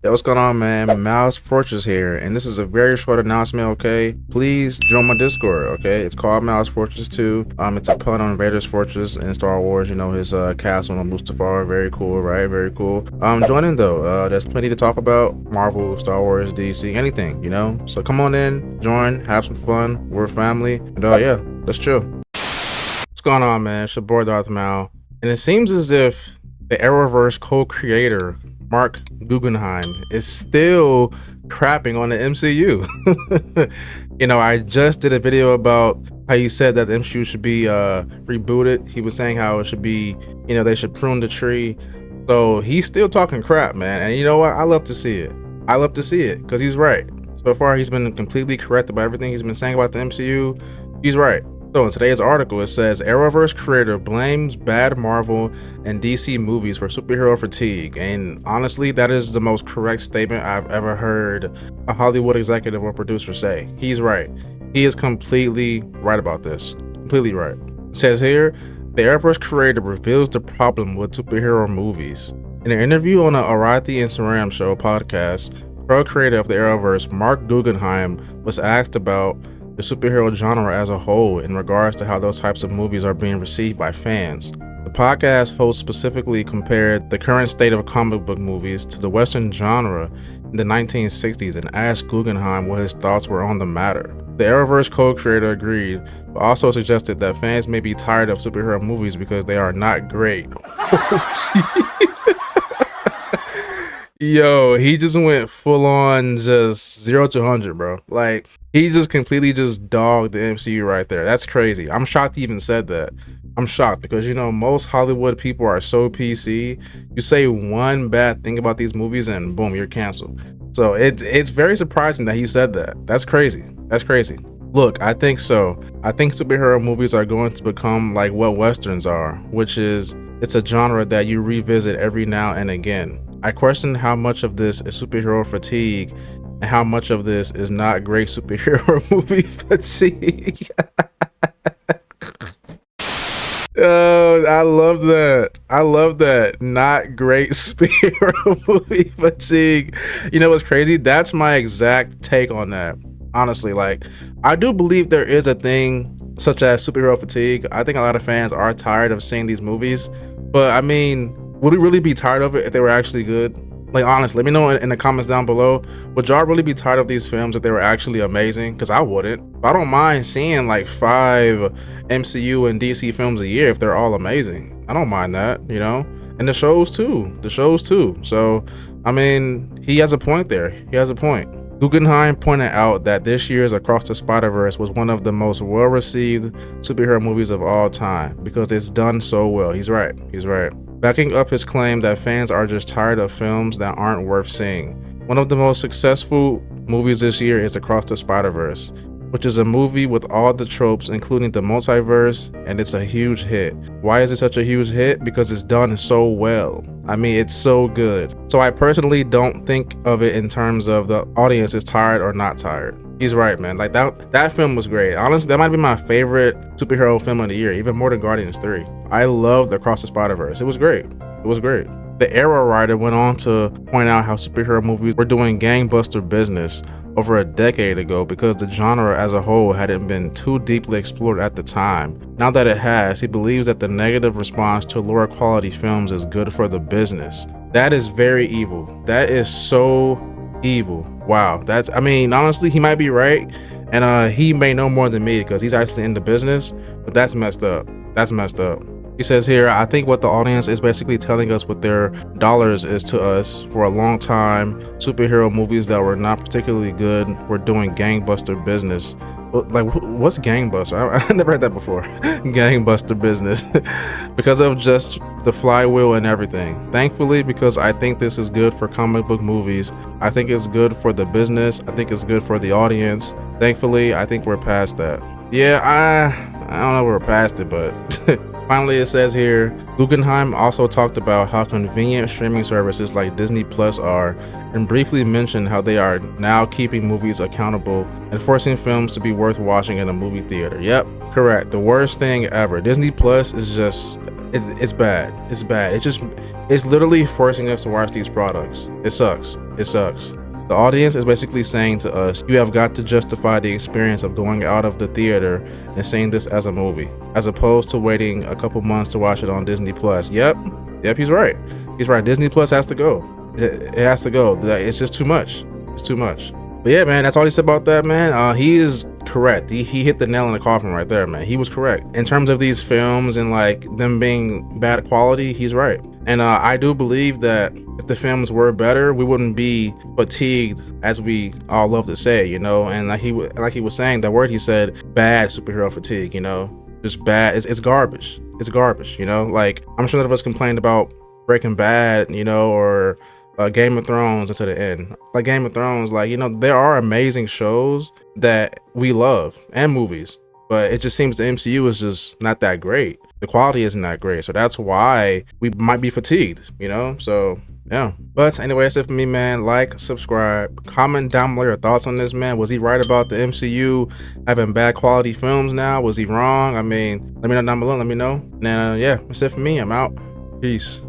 Yo, what's going on, man? Mouse Fortress here, and this is a very short announcement, okay? Please join my Discord, okay? It's called Mouse Fortress 2. It's a pun on Vader's Fortress in Star Wars, you know, his castle on Mustafar. Very cool, right? Very cool. Join in though. There's plenty to talk about. Marvel, Star Wars, DC, anything, you know? So come on in, join, have some fun. We're a family, and yeah, let's chill. What's going on, man? It's your boy Darth Mal, and it seems as if the Arrowverse co-creator Marc Guggenheim is still crapping on the MCU. You know, I just did a video about how he said that the MCU should be rebooted. He was saying how it should be, you know, they should prune the tree. So he's still talking crap, man. And you know what? I love to see it. I love to see it because he's right. So far, he's been completely correct about everything he's been saying about the MCU. He's right. So in today's article, it says Arrowverse creator blames bad Marvel and DC movies for superhero fatigue. And honestly, that is the most correct statement I've ever heard a Hollywood executive or producer say. He's right. He is completely right about this. Completely right. It says here, the Arrowverse creator reveals the problem with superhero movies. In an interview on the Arati and Saram Show podcast, co-creator of the Arrowverse, Marc Guggenheim, was asked about the superhero genre as a whole in regards to how those types of movies are being received by fans. The podcast host specifically compared the current state of comic book movies to the Western genre in the 1960s and asked Guggenheim what his thoughts were on the matter. The Arrowverse co-creator agreed, but also suggested that fans may be tired of superhero movies because they are not great. Yo, he just went full on just 0 to 100, bro. Like, he just completely just dogged the MCU right there. That's crazy. I'm shocked he even said that. I'm shocked because, you know, most Hollywood people are so PC. You say one bad thing about these movies and boom, you're canceled. So it's very surprising that he said that. That's crazy. That's crazy. Look, I think so. I think superhero movies are going to become like what Westerns are, which is it's a genre that you revisit every now and again. I question how much of this is superhero fatigue and how much of this is not great superhero movie fatigue. Oh, I love that. I love that. Not great superhero movie fatigue. You know what's crazy? That's my exact take on that. Honestly, like, I do believe there is a thing such as superhero fatigue. I think a lot of fans are tired of seeing these movies, but I mean, would we really be tired of it if they were actually good? Like, honestly, let me know in the comments down below. Would y'all really be tired of these films if they were actually amazing? Because I wouldn't. I don't mind seeing like 5 MCU and DC films a year if they're all amazing. I don't mind that, you know? And the shows too. So, I mean, he has a point there. He has a point. Guggenheim pointed out that this year's Across the Spider-Verse was one of the most well-received superhero movies of all time because it's done so well. He's right. He's right. Backing up his claim that fans are just tired of films that aren't worth seeing. One of the most successful movies this year is Across the Spider-Verse, which is a movie with all the tropes including the multiverse, and it's a huge hit. Why is it such a huge hit? Because it's done so well. I mean, it's so good. So I personally don't think of it in terms of the audience is tired or not tired. He's right, man. Like, that film was great. Honestly, that might be my favorite superhero film of the year, even more than Guardians 3. I loved Across the Spider-Verse. It was great. It was great. The Arrow writer went on to point out how superhero movies were doing gangbuster business over a decade ago because the genre as a whole hadn't been too deeply explored at the time. Now that it has, he believes that the negative response to lower quality films is good for the business. That is very evil. That is so evil. Wow. I mean, honestly, he might be right, and he may know more than me because he's actually in the business, but that's messed up. That's messed up. He says here, I think what the audience is basically telling us with their dollars is to us, for a long time, superhero movies that were not particularly good were doing gangbuster business. Like, what's gangbuster? I never heard that before. Gangbuster business. Because of just the flywheel and everything. Thankfully, because I think this is good for comic book movies. I think it's good for the business. I think it's good for the audience. Thankfully, I think we're past that. Yeah, I don't know if we're past it, but finally, it says here, Guggenheim also talked about how convenient streaming services like Disney Plus are, and briefly mentioned how they are now keeping movies accountable and forcing films to be worth watching in a movie theater. Yep, correct. The worst thing ever. Disney Plus is just it's bad. It's bad. It's literally forcing us to watch these products. It sucks. It sucks. The audience is basically saying to us, you have got to justify the experience of going out of the theater and seeing this as a movie, as opposed to waiting a couple months to watch it on Disney Plus. Yep, he's right. He's right. Disney Plus has to go. It has to go. It's just too much. It's too much. But yeah, man, that's all he said about that, man. He is correct. He hit the nail in the coffin right there, man. He was correct. In terms of these films and like them being bad quality, he's right. And I do believe that if the films were better, we wouldn't be fatigued, as we all love to say, you know. And like he was saying, the word he said, bad superhero fatigue, you know, just bad. It's garbage. It's garbage, you know. Like, I'm sure none of us complained about Breaking Bad, you know, or Game of Thrones until the end. Like Game of Thrones, like, you know, there are amazing shows that we love and movies, but it just seems the MCU is just not that great. The quality isn't that great, so that's why we might be fatigued, you know. So yeah, but anyway, that's it for me, man. Like, subscribe, comment down below your thoughts on this, man. Was he right about the MCU having bad quality films now? Was he wrong? I mean, let me know down below. Let me know. And yeah, that's it for me. I'm out. Peace.